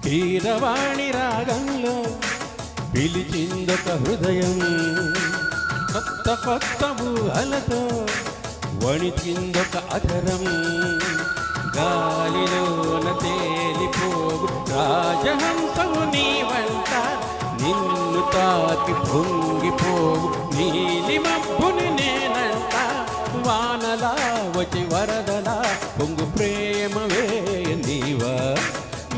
కీరవాణి రాగంలో పిలిచిందొక హృదయం, కొత్త కొత్త ఊహలతో వణికిందొక అధరం. గాలిలోన తేలిపోగు రాజహంసము నీ వంట, నిన్ను తాకి పొంగిపోగు నీలి మబ్బుని నేనంట. వానలా వచ్చి వరదలా పొంగు ప్రేమవే నీవా,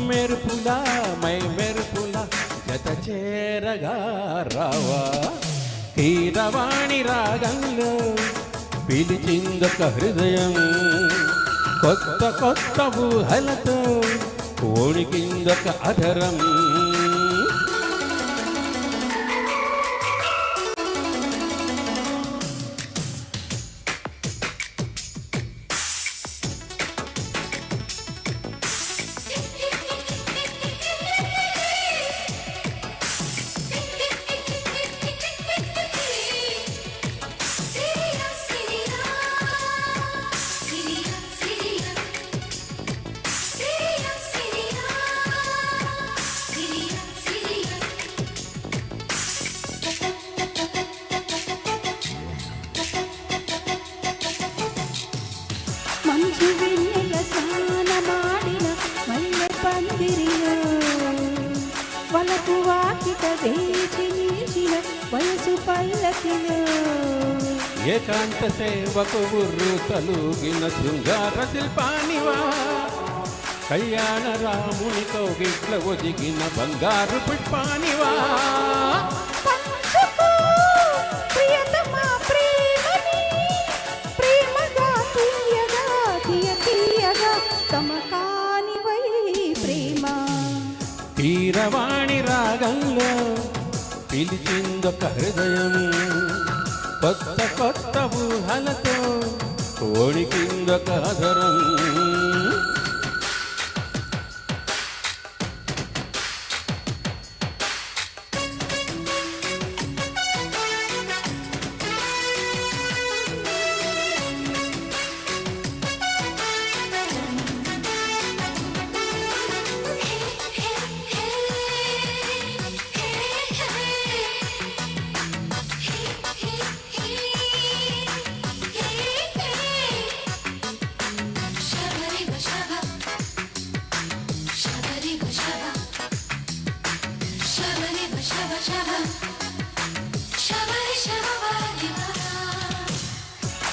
మెరుపులా మై మెరుపులా జత చేరగా రావా. కీరవాణి రాగంలో పిలిచిందొక హృదయం, కొత్త కొత్త ఊహలతో వణికిందొక అధరం. మంచు వెన్నెల స్నానమాడిన మల్లె పందిరిలో, వలకు వాకిట వేచి నిలిచిన వయసు పల్లకిలో, ఏకాంత సేవకు ఉర్రు తలుగిన శృంగార శిల్పానివా, కళ్యాణ రాముని కౌగిట్ల ఒదిగిన బంగారు పుష్పానివా. కీరవాణి రాగంలో పిలిచిందొక హృదయం, కొత్త కొత్త ఊహలతో వణికిందొక అధరం.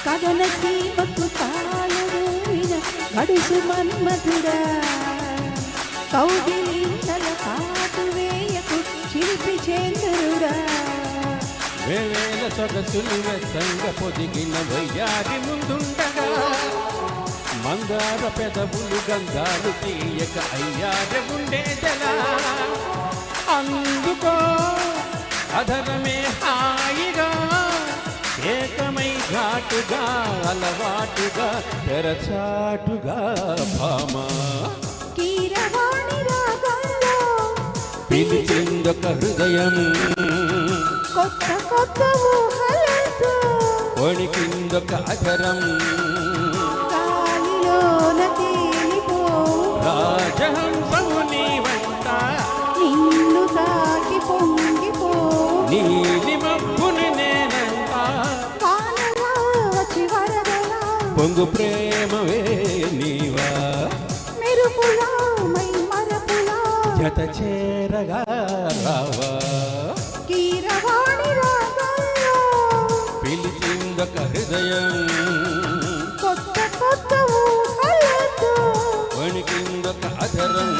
కదన సీమకు తాళూరిన గడుసు మన్మధుడా, కౌగిలింతల కాటు వేయకు శిల్పి చంద్రుడా. వేవేల సొగసులు వెచ్చంగ పొదిగిన వయ్యారి ముందుండగా, మందార పెదవులు గంధాలు తీయక అయ్యారె ఉండే జలా. అందుకో అధరమే హాయిగా, ఏకమై ఘాటుగా అలవాటుగా తెరచాటుగా భామా. కీరవాణి రాగంలో పిలిచిందొక హృదయం, కొత్త కొత్త ఊహలతో వణికిందొక అధరం. గాలిలోన తేలిపో రాజహంసము నీ వంట, నిన్ను తాకి పొంగిపో నీలి మబ్బుని నేనంట. వానలా వచ్చి వరదలా పొంగు ప్రేమవే నీవా, మెరుపులా మై మరపులా జత చేరగా రావా. కీరవాణి రాగంలో పిలిచిందొక హృదయం, కొత్త కొత్త ఊహలతో వణికిందొక అధరం.